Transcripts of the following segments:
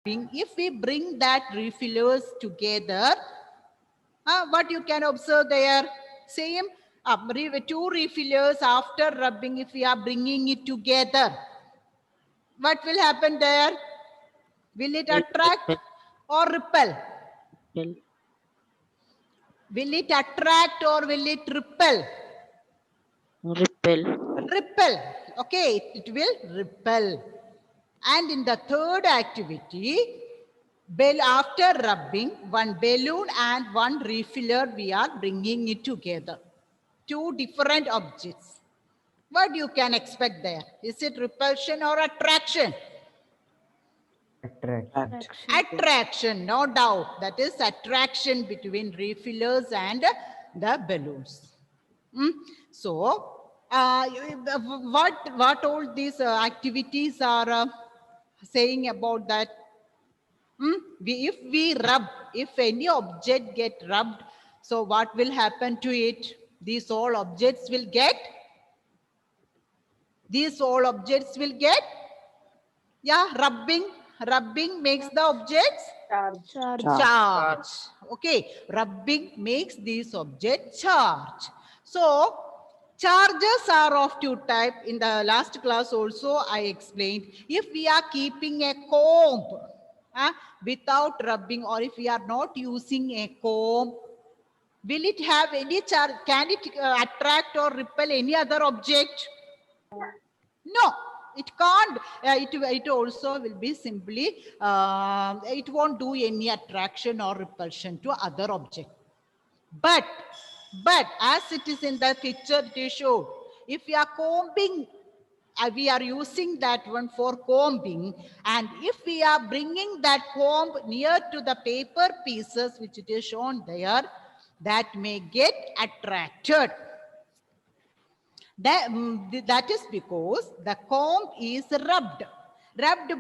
if we bring that refillers together, what you can observe there, same two refillers after rubbing, if we are bringing it together, what will happen there? Will it attract or repel? Will it attract or will it repel? Repel. Repel. Okay, it will repel. And in the third activity, after rubbing, one balloon and one refiller, we are bringing it together. Two different objects. What you can expect there? Is it repulsion or attraction? Attraction. Attraction, no doubt. That is attraction between refillers and the balloons. So, what all these activities are saying about that? If we rub, if any object get rubbed, so what will happen to it? These all objects will get, rubbing makes the objects charge. Okay, rubbing makes these objects charge. So, charges are of two types. In the last class also I explained, if we are keeping a comb without rubbing, or if we are not using a comb, will it have any charge? Can it attract or repel any other object? No, it can't. It also will be simply, it won't do any attraction or repulsion to other object. But as it is in the picture it is shown, if we are combing, we are using that one for combing, and if we are bringing that comb near to the paper pieces which it is shown there, that may get attracted. That is because the comb is rubbed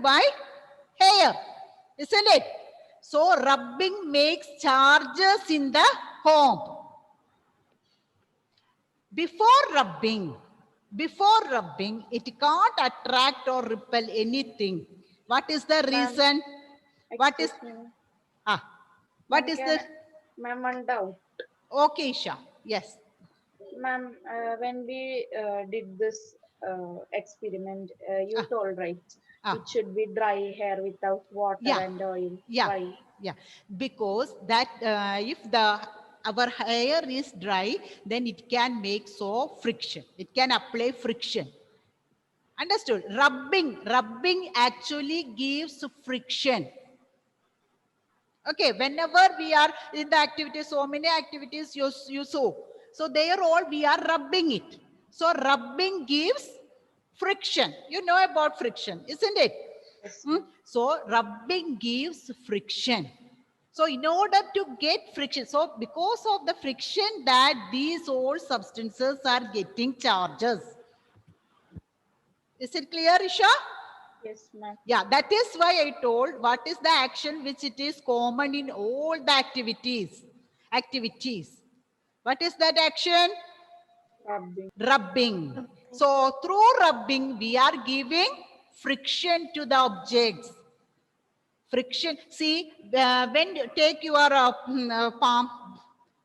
by hair, isn't it? So rubbing makes charges in the comb. Before rubbing, it can't attract or repel anything. What is the reason? What is the? Ma'am, one doubt. Okay, Isha. Yes. Ma'am, when we did this experiment, you told, right? It should be dry hair without water and oil. Why? Yeah. Because that if our hair is dry, then it can make friction. It can apply friction. Understood? Rubbing actually gives friction. Okay, whenever we are in the activities, so many activities you saw. So there all we are rubbing it. So rubbing gives friction. You know about friction, isn't it? Yes. So rubbing gives friction. So in order to get friction, so because of the friction that these all substances are getting charges. Is it clear, Isha? Yes, ma'am. Yeah, that is why I told what is the action which it is common in all the activities. What is that action? Rubbing. So through rubbing, we are giving friction to the objects. Friction. See, when you take your palm,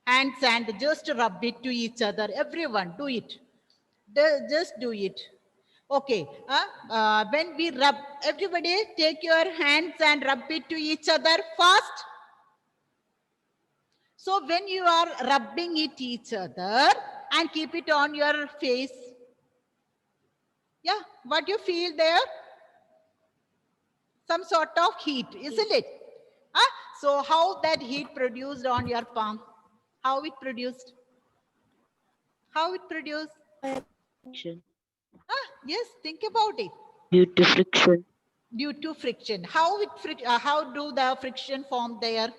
hands and just rub it to each other. Everyone, do it. Just do it. Okay. When we rub, everybody take your hands and rub it to each other first. So when you are rubbing it each other and keep it on your face. Yeah, what you feel there? Some sort of heat, isn't it? So how that heat produced on your palm? How it produced? How it produced? Friction. Yes, think about it. Due to friction. Due to friction. How do the friction form there?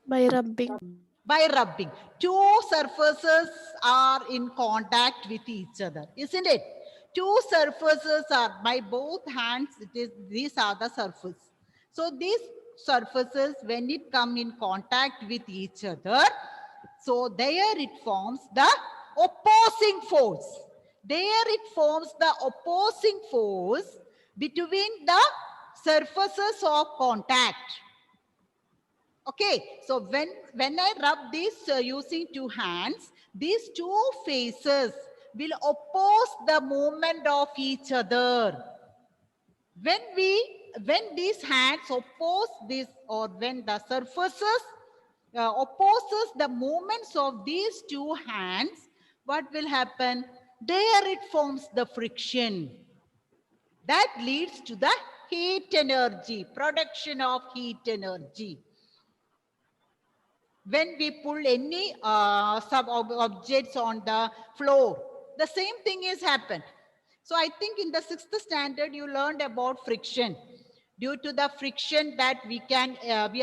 By rubbing. By rubbing. Two surfaces are in contact with each other, isn't it? Two surfaces are by both hands. These are the surfaces. So these surfaces, when it come in contact with each other, so there it forms the opposing force. There it forms the opposing force between the surfaces of contact. Okay, so when I rub this using two hands, these two faces will oppose the movement of each other. When these hands oppose this, or when the surfaces opposes the movements of these two hands, what will happen? There it forms the friction. That leads to the heat energy, production of heat energy. When we pull any objects on the floor, the same thing is happened. So I think in the 6th standard, you learned about friction. Due to the friction that we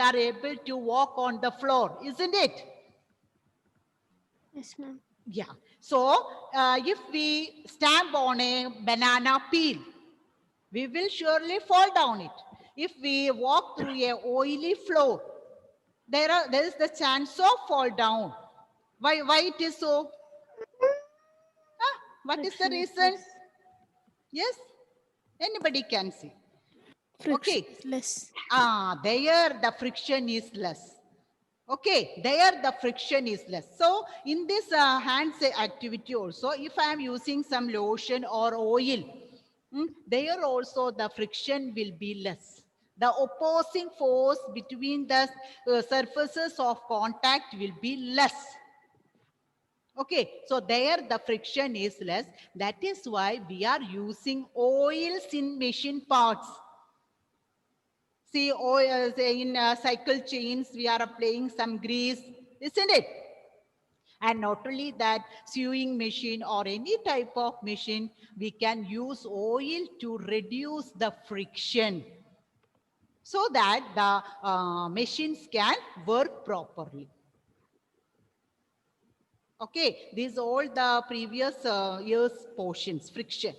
are able to walk on the floor, isn't it? Yes, ma'am. Yeah. So if we stamp on a banana peel, we will surely fall down it. If we walk through a oily floor, there is the chance of fall down. Why it is so? What is the reason? Yes, anybody can see. Okay. Less. There the friction is less. Okay, there the friction is less. So in this hands activity also, if I am using some lotion or oil, there also the friction will be less. The opposing force between the surfaces of contact will be less. Okay, so there the friction is less. That is why we are using oils in machine parts. See, in cycle chains, we are applying some grease, isn't it? And not only that, sewing machine or any type of machine, we can use oil to reduce the friction so that the machines can work properly. Okay, these are all the previous year's portions, friction.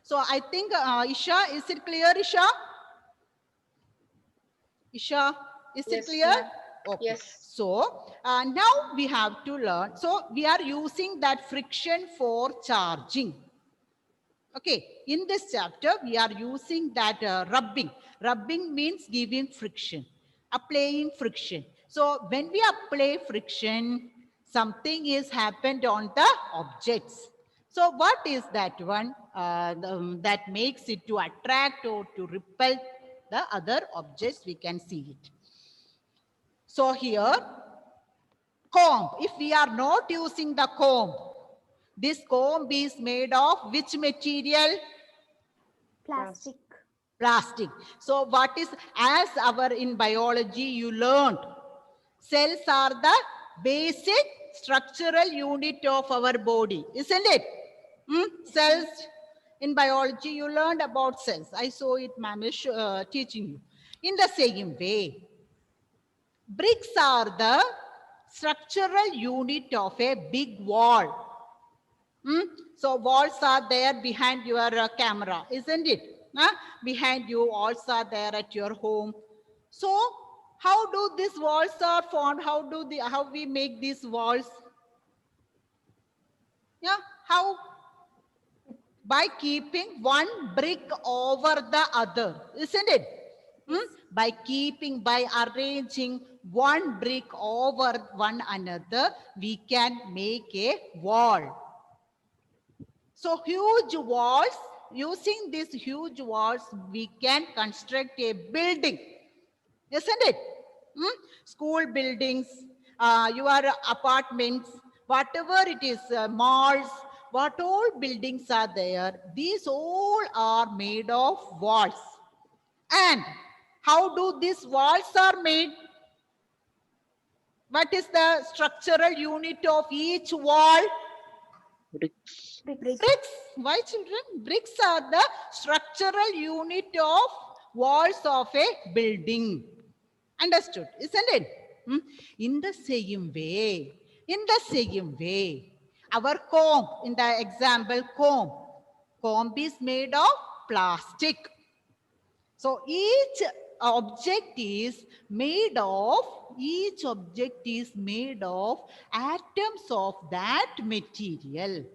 So I think, Isha, is it clear, Isha? Isha, is it clear? Okay. Yes. So now we have to learn. So we are using that friction for charging. Okay. In this chapter, we are using that rubbing. Rubbing means giving friction, applying friction. So when we apply friction, something is happened on the objects. So what is that one that makes it to attract or to repel the other objects? We can see it. So here, comb. If we are not using the comb, this comb is made of which material? Plastic. Plastic. So what is, as in biology you learned, cells are the basic structural unit of our body, isn't it? Cells, in biology you learned about cells. I saw it, ma'am is teaching you. In the same way, bricks are the structural unit of a big wall. So walls are there behind your camera, isn't it? Behind you, walls are there at your home. So how do these walls are formed? How we make these walls? Yeah, how? By keeping one brick over the other, isn't it? By arranging one brick over one another, we can make a wall. So huge walls, using these huge walls, we can construct a building, isn't it? School buildings, your apartments, whatever it is, malls, what all buildings are there, these all are made of walls. And how do these walls are made? What is the structural unit of each wall? Bricks. Bricks. Why, children? Bricks are the structural unit of walls of a building. Understood, isn't it? In the same way, our comb, in the example comb is made of plastic. So each object is made of atoms of that material.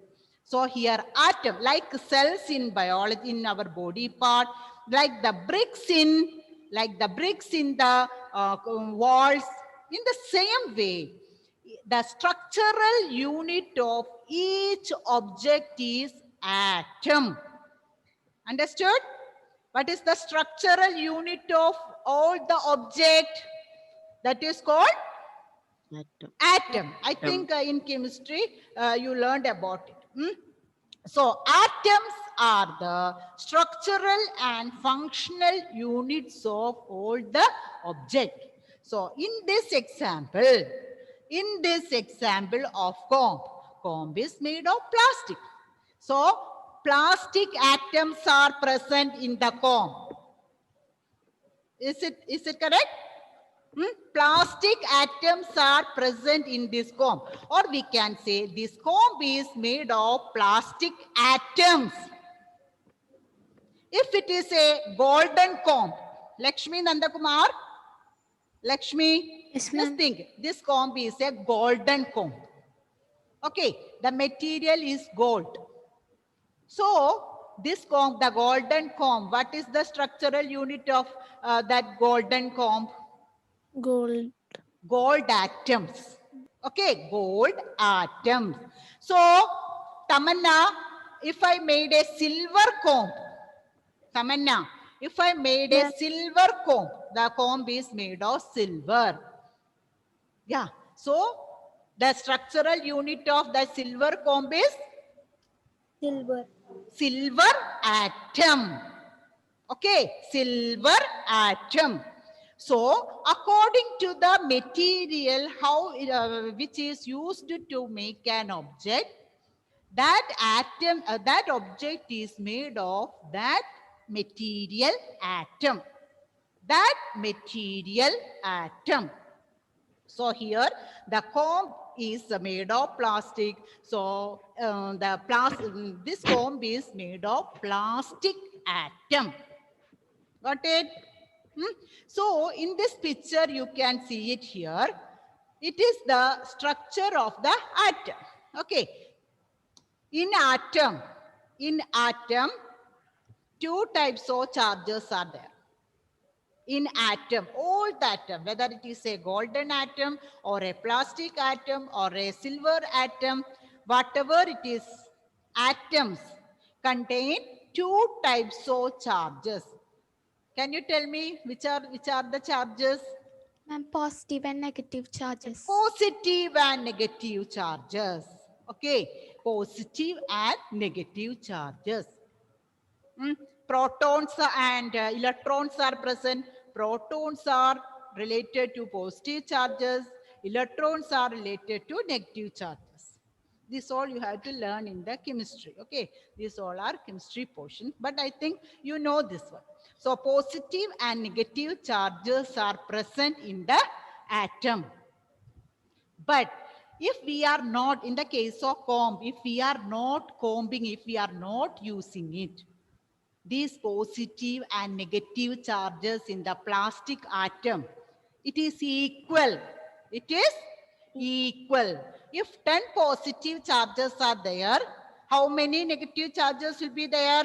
So here atom, like cells in biology, in our body part, like the bricks in the walls. In the same way, the structural unit of each object is atom. Understood? What is the structural unit of all the object? That is called Atom. atom. I think in chemistry you learned about it. So atoms are the structural and functional units of all the object. So in this example of comb is made of plastic. So plastic atoms are present in the comb. Is it correct? Plastic atoms are present in this comb, or we can say this comb is made of plastic atoms. If it is a golden comb, Lakshmi Nandakumar, Lakshmi, Yes, just ma'am. think this comb is a golden comb. Okay, the material is gold. So this comb, the golden comb, what is the structural unit of that golden comb? Gold. Gold atoms. Okay, gold atoms. So, Tamanna, if I made a silver comb, Tamanna, if I made a silver comb, the comb is made of silver. Yeah, so the structural unit of the silver comb is Silver. silver atom. Okay, silver atom. So, according to the material which is used to make an object, that atom, that object is made of that material atom. That material atom. So here the comb is made of plastic. So this comb is made of plastic atom. Got it? So in this picture, you can see it here. It is the structure of the atom. Okay. In atom, two types of charges are there. In atom, all the atom, whether it is a golden atom or a plastic atom or a silver atom, whatever it is, atoms contain two types of charges. Can you tell me which are the charges? Ma'am, positive and negative charges. Positive and negative charges. Okay, positive and negative charges. Protons and electrons are present. Protons are related to positive charges. Electrons are related to negative charges. This all you have to learn in the chemistry. Okay, these all are chemistry portion, but I think you know this one. So positive and negative charges are present in the atom. But if we are not, in the case of comb, if we are not combing, if we are not using it, these positive and negative charges in the plastic atom, it is equal. It is equal. If 10 positive charges are there, how many negative charges will be there?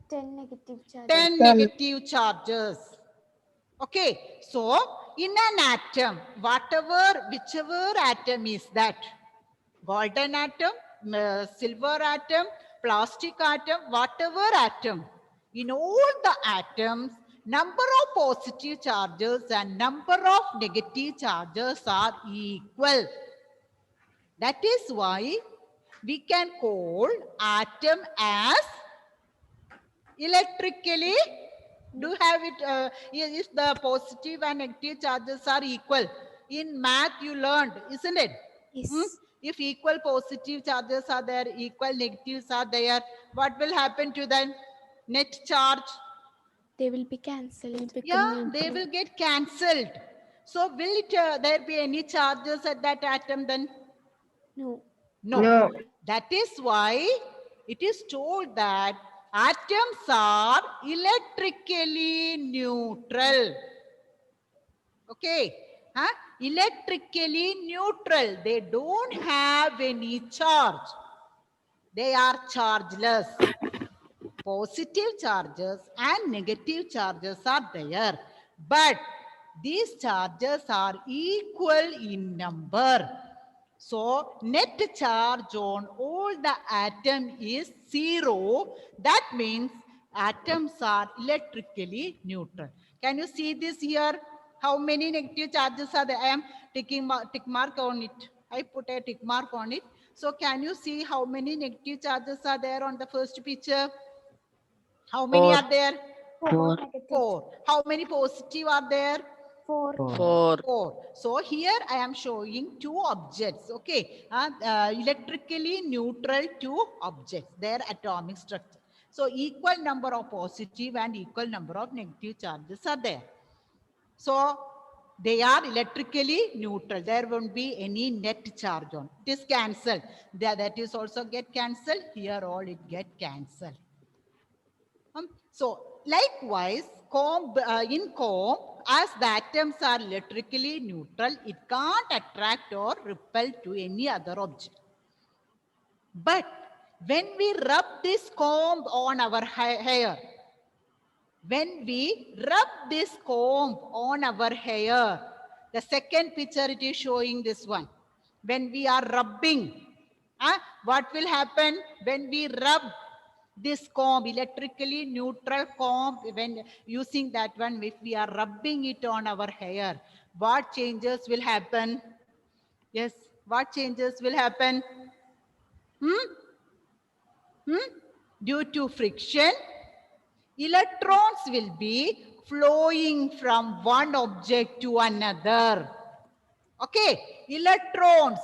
10 negative charges. 10 negative charges. Okay, so in an atom, whichever atom is that, golden atom, silver atom, plastic atom, whatever atom, in all the atoms, number of positive charges and number of negative charges are equal. That is why we can call atom as electrically. Do you have it? If the positive and negative charges are equal. In math you learned, isn't it? Yes. If equal positive charges are there, equal negatives are there, what will happen to the net charge? They will be cancelled. Yeah, they will get cancelled. So will it there be any charges at that atom then? No. No. That is why it is told that atoms are electrically neutral. Okay. Electrically neutral. They don't have any charge. They are chargeless. Positive charges and negative charges are there, but these charges are equal in number. So net charge on all the atom is 0. That means atoms are electrically neutral. Can you see this here? How many negative charges are there? I am taking tick mark on it. I put a tick mark on it. So can you see how many negative charges are there on the first picture? How many Four. are there? Four. Four. How many positive are there? Four. Four. 4. So here I am showing two objects, okay, electrically neutral two objects, their atomic structure. So equal number of positive and equal number of negative charges are there. So they are electrically neutral. There won't be any net charge on. It is cancelled. That is also get cancelled. Here all it get cancelled. So likewise, in comb, as the atoms are electrically neutral, it can't attract or repel to any other object. But when we rub this comb on our hair, when we rub this comb on our hair, the second picture it is showing this one. When we are rubbing, what will happen when we rub this comb, electrically neutral comb, when using that one, if we are rubbing it on our hair, what changes will happen? Yes, what changes will happen? Due to friction, electrons will be flowing from one object to another. Okay, electrons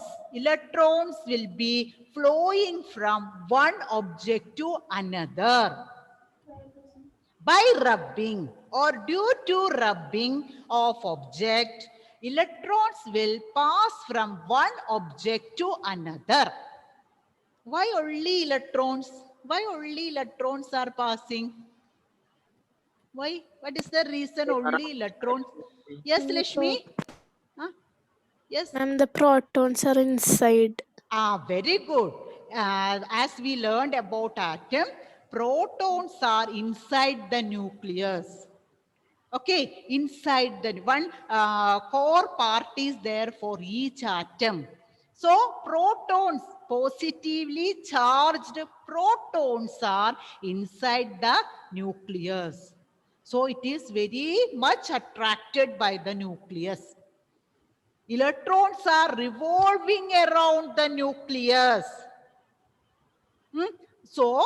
will be flowing from one object to another. By rubbing or due to rubbing of object, electrons will pass from one object to another. Why only electrons? Why only electrons are passing? Why? What is the reason only electrons? Yes, Lakshmi? Huh? Yes. Ma'am, the protons are inside. Very good. As we learned about atom, protons are inside the nucleus. Okay, inside the one core part is there for each atom. So protons, positively charged protons are inside the nucleus. So it is very much attracted by the nucleus. Electrons are revolving around the nucleus. So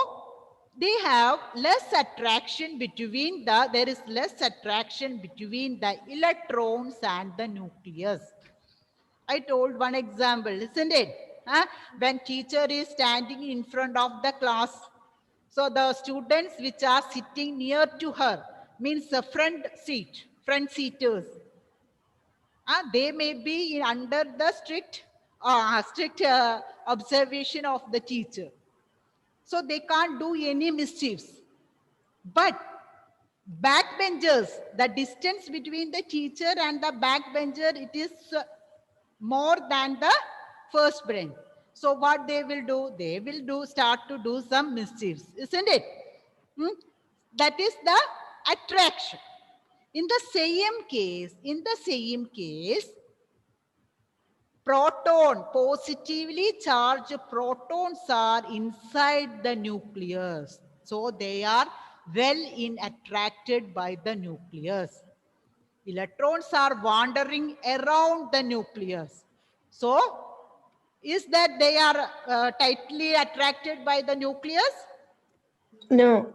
they have less attraction between there is less attraction between the electrons and the nucleus. I told one example, isn't it? When teacher is standing in front of the class, so the students which are sitting near to her, means the front seaters, they may be under the strict observation of the teacher. So they can't do any mischiefs. But backbenchers, the distance between the teacher and the backbencher, it is more than the first bench. So what they will do? They will start to do some mischiefs, isn't it? That is the attraction. In the same case, positively charged protons are inside the nucleus. So they are well attracted by the nucleus. Electrons are wandering around the nucleus. So is that they are tightly attracted by the nucleus? No.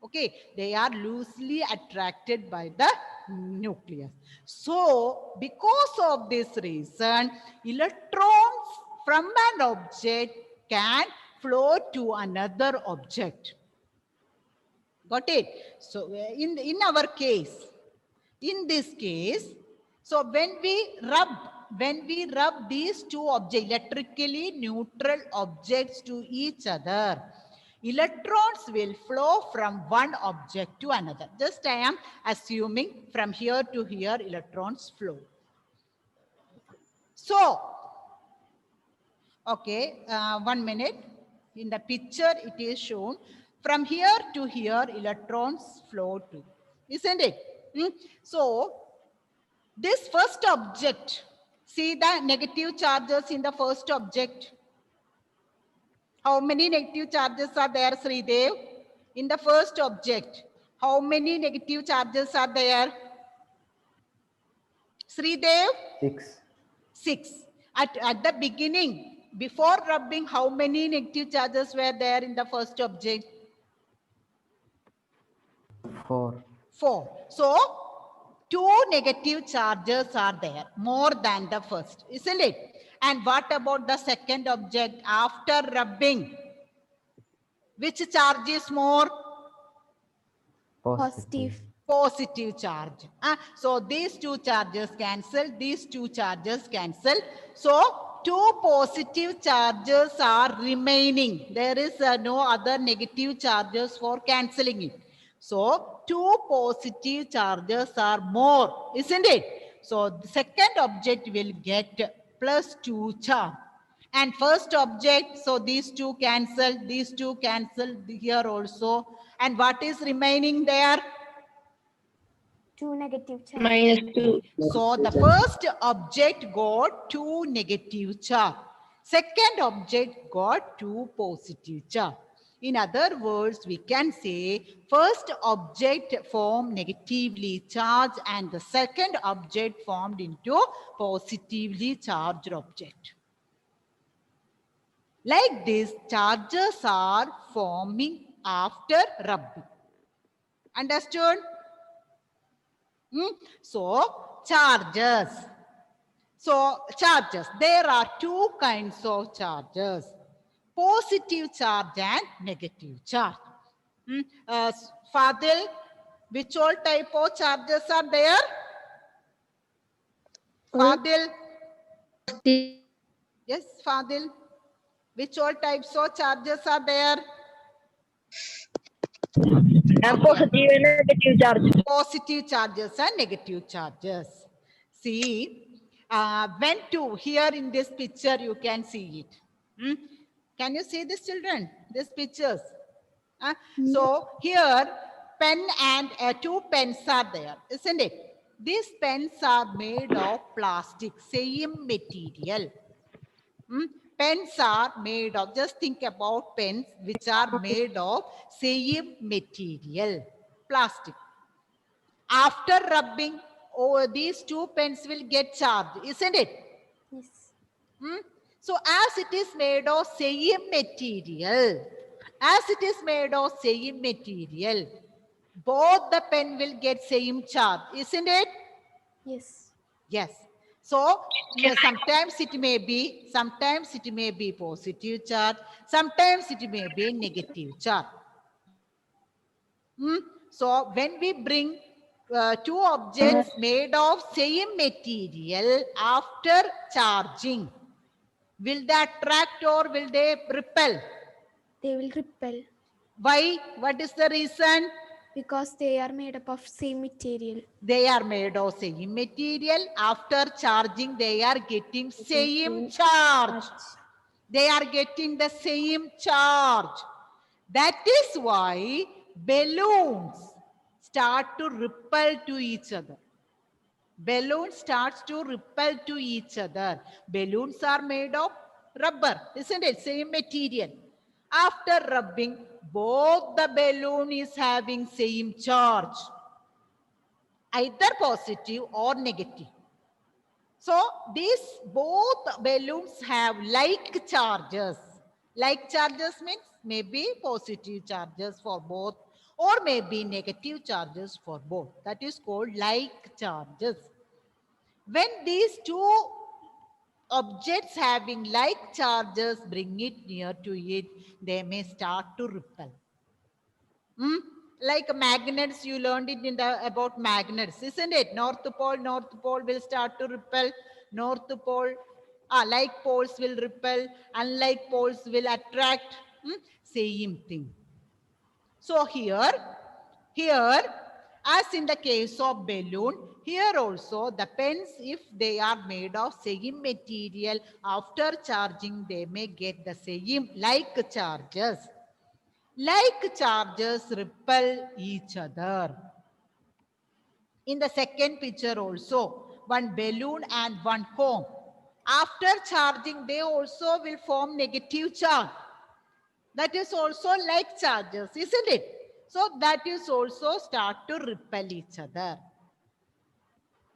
Okay, they are loosely attracted by the nucleus. So, because of this reason, electrons from an object can flow to another object. Got it? So, in our case, in this case, so when we rub these two objects, electrically neutral objects to each other, electrons will flow from one object to another. Just I am assuming from here to here electrons flow. So, okay, 1 minute. In the picture it is shown. From here to here, electrons flow to, isn't it? So this first object, see the negative charges in the first object. How many negative charges are there, Sridev? In the first object, how many negative charges are there? Sridev? 6. 6. At the beginning, before rubbing, how many negative charges were there in the first object? 4. 4. So, 2 negative charges are there, more than the first, isn't it? And what about the second object after rubbing? Which charge is more? Positive. Positive charge. So these 2 charges cancel, these 2 charges cancel. So 2 positive charges are remaining. There is no other negative charges for cancelling it. So 2 positive charges are more, isn't it? So the second object will get plus 2 charge. And first object, so these 2 cancel here also. And what is remaining there? 2 negative charge. -2. So the first object got 2 negative charge. Second object got 2 positive charge. In other words, we can say first object formed negatively charged and the second object formed into positively charged object. Like this, charges are forming after rubbing. Understood? So, charges. So, charges. There are 2 kinds of charges. Positive charge and negative charge. Fadil, which all type of charges are there? Fadil? Yes, Fadil. Which all types of charges are there? Positive and negative charge. Positive charges and negative charges. See, when to, here in this picture, you can see it. Can you see this, children? These pictures. So here, pen and 2 pens are there, isn't it? These pens are made of plastic, same material. Pens are made of, just think about pens which are made of same material, plastic. After rubbing, these 2 pens will get charged, isn't it? Yes. So as it is made of same material, both the pen will get same charge, isn't it? Yes. Yes. So sometimes it may be positive charge, sometimes it may be negative charge. So when we bring 2 objects made of same material after charging, will they attract or will they repel? They will repel. Why? What is the reason? Because they are made up of same material. They are made of same material. After charging, they are getting same charge. They are getting the same charge. That is why balloons start to repel to each other. Balloon starts to repel to each other. Balloons are made of rubber, isn't it? Same material. After rubbing, both the balloon is having same charge, either positive or negative. So these both balloons have like charges. Like charges means maybe positive charges for both or maybe negative charges for both. That is called like charges. When these 2 objects having like charges bring it near to it, they may start to repel. Like magnets, you learned it in about magnets, isn't it? North pole will start to repel. North pole, like poles will repel, unlike poles will attract. Same thing. So here, as in the case of balloon, here also the pens, if they are made of same material, after charging they may get the same like charges. Like charges repel each other. In the second picture also, one balloon and one cone. After charging, they also will form negative charge. That is also like charges, isn't it? So that is also start to repel each other.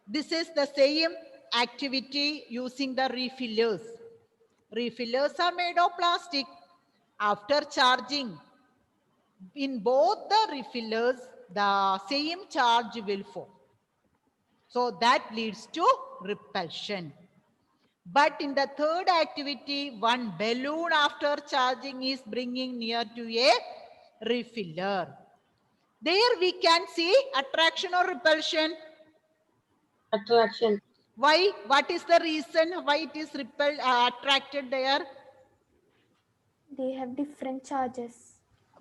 This is the same activity using the refillers. Refillers are made of plastic. After charging, in both the refillers, the same charge will form. So that leads to repulsion. But in the third activity, one balloon after charging is bringing near to a refiller. There we can see attraction or repulsion. Attraction. Why? What is the reason why it is attracted there? They have different charges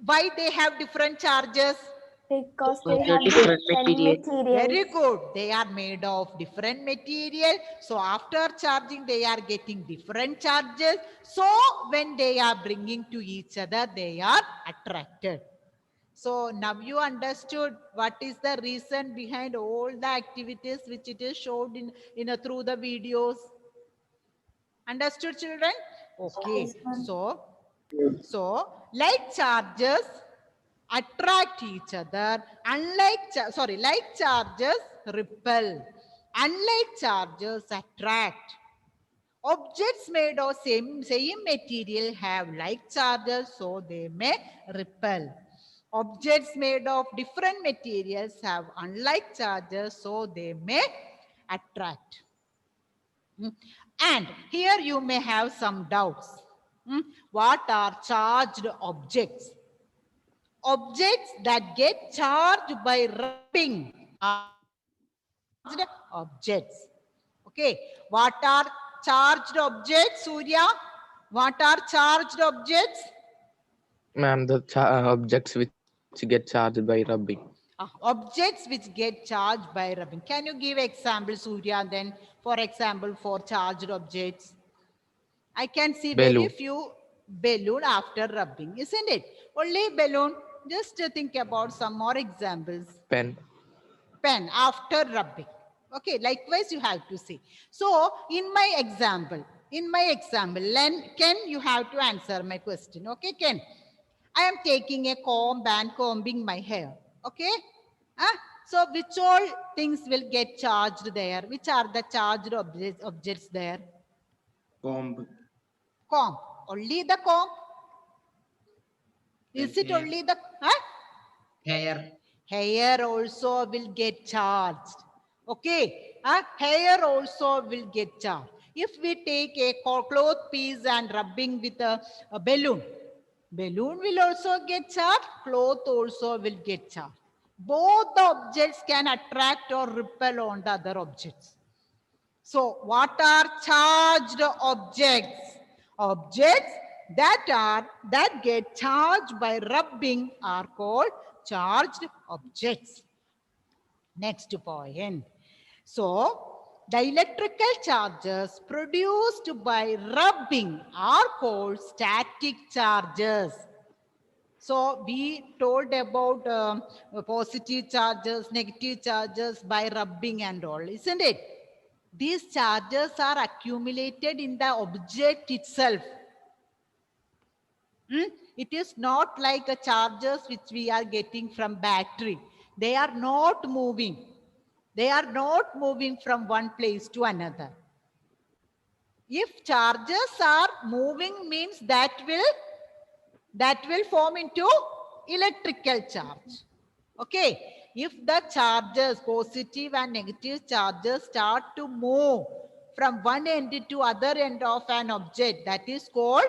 Why they have different charges? because they They're have different different material. Very materials. good. They are made of different material. So after charging, they are getting different charges. So when they are bringing to each other, they are attracted. So now you understood what is the reason behind all the activities which it is showed in through the videos. Understood, children? Okay. So like charges attract each other, like charges repel, unlike charges attract. Objects made of same material have like charges, so they may repel. Objects made of different materials have unlike charges, so they may attract. And here you may have some doubts. What are charged objects? Objects that get charged by rubbing are charged objects. Okay. What are charged objects, Surya? What are charged objects? Ma'am, the objects which get charged by rubbing. Objects which get charged by rubbing. Can you give example, Surya, then, for example, for charged objects? I can see very few balloon after rubbing, isn't it? Only balloon. Just think about some more examples. Pen. Pen after rubbing. Okay, likewise you have to see. So in my example, Ken, you have to answer my question. Okay, Ken. I am taking a comb and combing my hair. Okay. So which all things will get charged there? Which are the charged objects there? Comb. Comb. Only the comb? Is it only the Hair. Hair also will get charged. Okay. Hair also will get charged. If we take a cloth piece and rubbing with a balloon, balloon will also get charged, cloth also will get charged. Both the objects can attract or repel on the other objects. So what are charged objects? Objects that get charged by rubbing are called charged objects. Next point. So the electrical charges produced by rubbing are called static charges. So we told about positive charges, negative charges by rubbing and all, isn't it? These charges are accumulated in the object itself. It is not like a charges which we are getting from battery. They are not moving. They are not moving from one place to another. If charges are moving, means that will form into electrical charge. Okay. If the charges, positive and negative charges, start to move from one end to other end of an object, that is called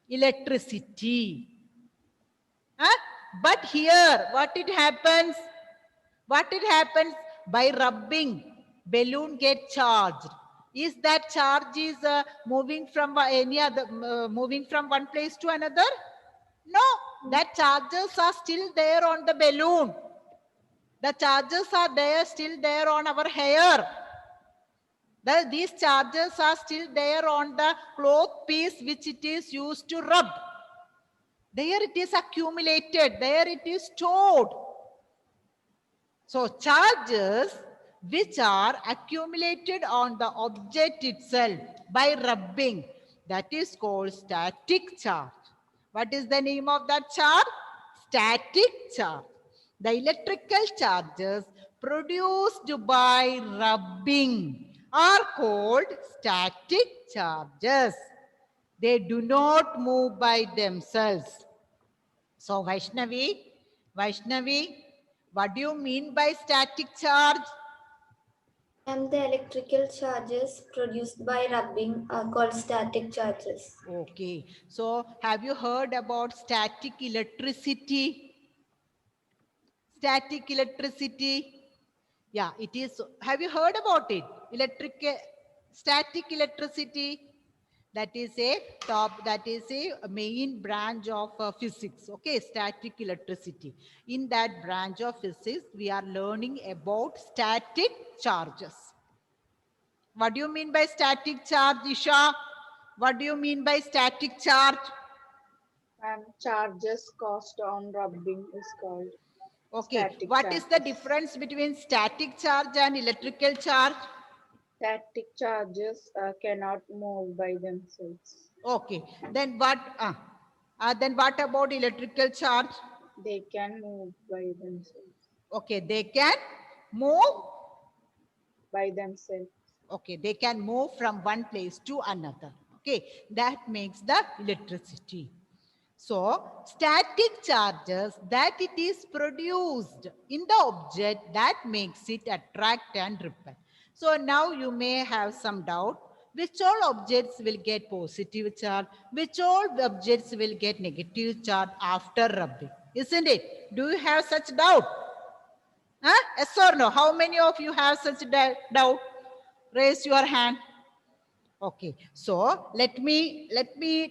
electricity. But here, what it happens? By rubbing, balloon get charged. Is that charge is moving from moving from one place to another? No, that charges are still there on the balloon. The charges are there, still there on our hair. These charges are still there on the cloth piece which it is used to rub. There it is accumulated. There it is stored. So charges which are accumulated on the object itself by rubbing, that is called static charge. What is the name of that charge? Static charge. The electrical charges produced by rubbing are called static charges. They do not move by themselves. So Vaishnavi, what do you mean by static charge? And the electrical charges produced by rubbing are called static charges. Okay. So have you heard about static electricity? Static electricity. Yeah, it is. Have you heard about it? Static electricity. That is a main branch of physics. Okay, static electricity. In that branch of physics, we are learning about static charges. What do you mean by static charge, Isha? What do you mean by static charge? And charges caused on rubbing is called Okay, static what is the charges. difference between static charge and electrical charge? Static charges cannot move by themselves. Okay, then what about electrical charge? They can move by themselves. Okay, they can move. By themselves. Okay, they can move from one place to another. Okay, that makes the electricity. So, static charges that it is produced in the object that makes it attract and repel. So, now you may have some doubt. Which all objects will get positive charge? Which all objects will get negative charge after rubbing? Isn't it? Do you have such doubt? Huh? Yes or no? How many of you have such doubt? Raise your hand. Okay, so let me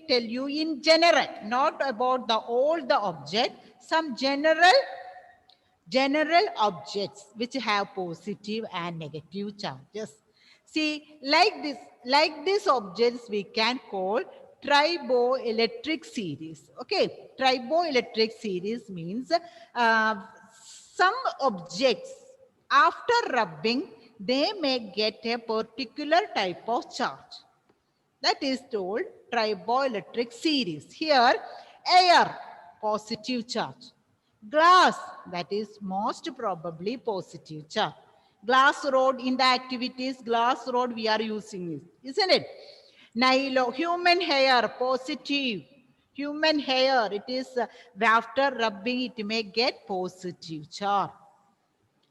tell you in general, not about all the object, some general objects which have positive and negative charges. See, like these objects we can call triboelectric series. Okay, triboelectric series means some objects after rubbing they may get a particular type of charge. That is told triboelectric series. Here, air, positive charge. Glass, that is most probably positive charge. Glass rod, in the activities, glass rod we are using it, isn't it? Nylon, human hair, positive. Human hair, it is after rubbing it may get positive charge.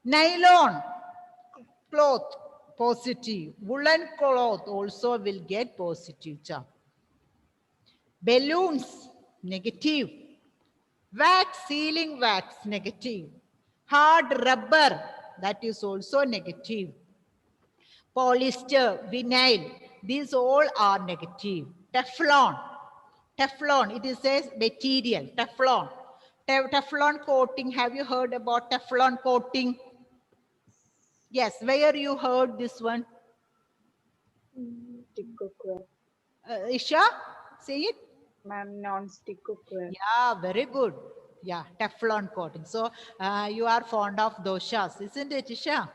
Nylon, cloth, positive. Woolen cloth also will get positive charge. Balloons, negative. Wax, sealing wax, negative. Hard rubber, that is also negative. Polyester, vinyl, these all are negative. Teflon, it is a material, Teflon. Teflon coating, have you heard about Teflon coating? Yes, where you heard this one? Stick cookware. Isha, say it. Ma'am, non-stick cookware. Yeah, very good. Yeah, Teflon coating. So you are fond of doshas, isn't it, Isha?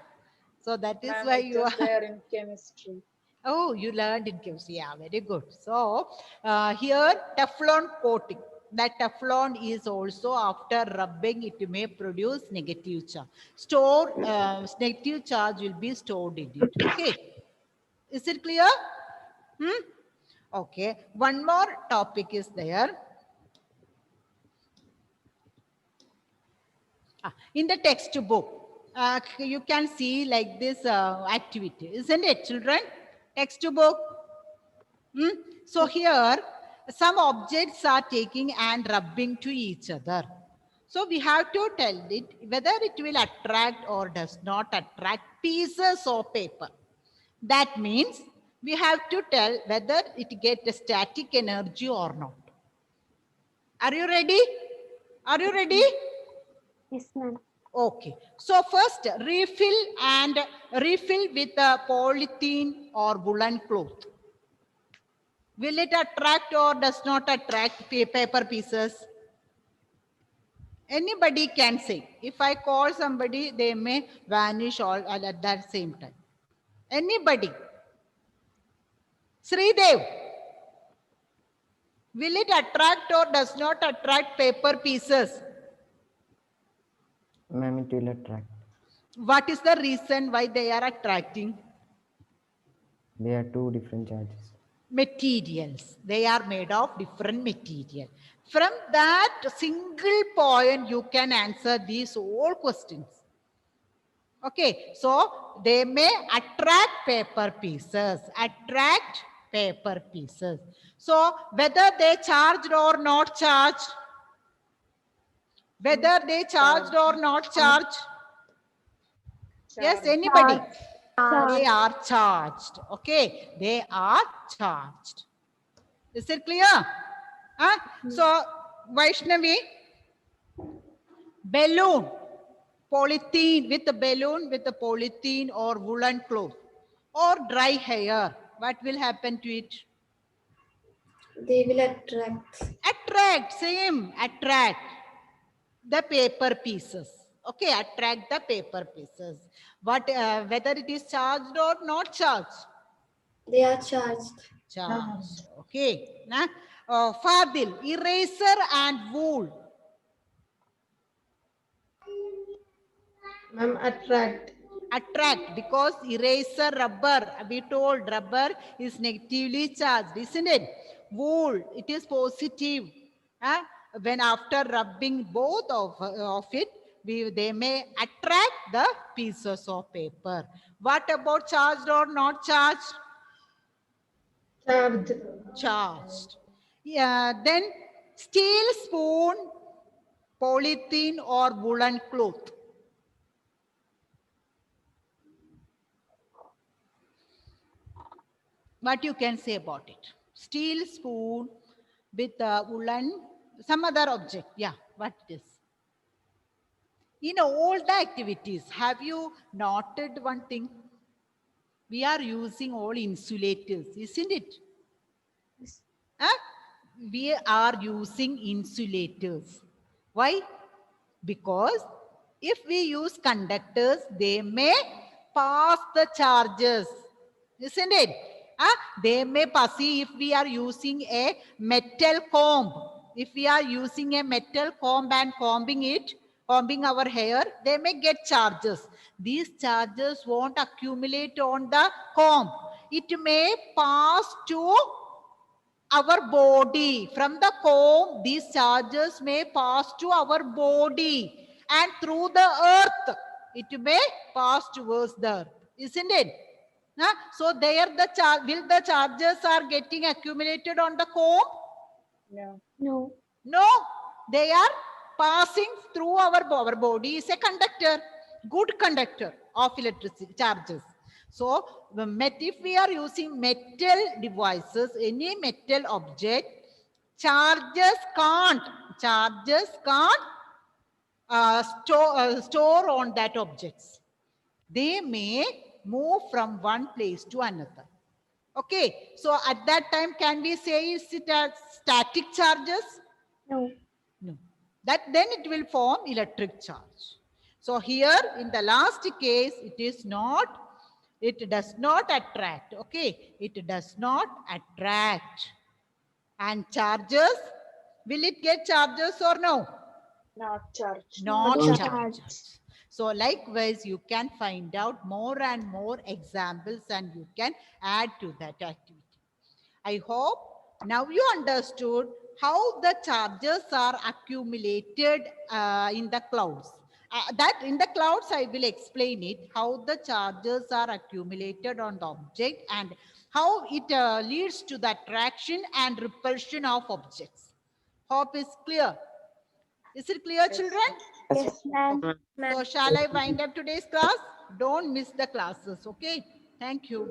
So that is why you are there in chemistry. Oh, you learned in chemistry. Yeah, very good. So here Teflon coating. That Teflon is also after rubbing it may produce negative charge. Negative charge will be stored in it. Okay. Is it clear? Okay. One more topic is there. In the textbook, you can see like this activity, isn't it, children? Textbook. So here, some objects are taking and rubbing to each other. So we have to tell it whether it will attract or does not attract pieces of paper. That means we have to tell whether it gets a static energy or not. Are you ready? Are you ready? Yes, ma'am. Okay. So first, refill with a polythene or woolen cloth. Will it attract or does not attract paper pieces? Anybody can say. If I call somebody, they may vanish all at that same time. Anybody. Sridev. Will it attract or does not attract paper pieces? Ma'am, it will attract. What is the reason why they are attracting? They are two different charges. Materials. They are made of different material. From that single point, you can answer these all questions. Okay, so they may attract paper pieces. Attract paper pieces. So whether they charged or not charged, whether they charged or not charged. Yes, anybody? They are charged. Okay, they are charged. Is it clear? Huh? So, Vaishnavi, balloon, polythene, with a balloon, with a polythene or woolen cloth or dry hair, what will happen to it? They will attract. Attract, same, attract the paper pieces. Okay, attract the paper pieces. But whether it is charged or not charged? They are charged. Charged. Okay. Nah? Fadil, eraser and wool. Ma'am, attract. Attract, because eraser, rubber, we told rubber is negatively charged, isn't it? Wool, it is positive. Huh? When after rubbing both of it, they may attract the pieces of paper. What about charged or not charged? Charged. Charged. Yeah, then steel spoon, polythene or woolen cloth. What you can say about it? Steel spoon with woolen, some other object. Yeah, what it is? In all the activities, have you noted one thing? We are using all insulators, isn't it? Huh? We are using insulators. Why? Because if we use conductors, they may pass the charges, isn't it? They may pass. See, if we are using a metal comb, if we are using a metal comb and combing our hair, they may get charges. These charges won't accumulate on the comb. It may pass to our body. From the comb, these charges may pass to our body, and through the earth, it may pass towards the earth, isn't it? So there will the charges are getting accumulated on the comb? No. No. No, they are passing through our body is a conductor, good conductor of electricity charges. So if we are using metal devices, any metal object, charges can't store on that objects. They may move from one place to another. Okay, so at that time, can we say is it a static charges? No. No. That then it will form electric charge. So here in the last case, it does not attract. Okay, it does not attract. And charges, will it get charges or no? Not charged. Not Not charges. So likewise, you can find out more and more examples and you can add to that activity. I hope now you understood how the charges are accumulated in the clouds. That in the clouds, I will explain it, how the charges are accumulated on the object and how it leads to the attraction and repulsion of objects. Hope is clear. Is it clear, children? Yes, ma'am. So shall I wind up today's class? Don't miss the classes, okay? Thank you.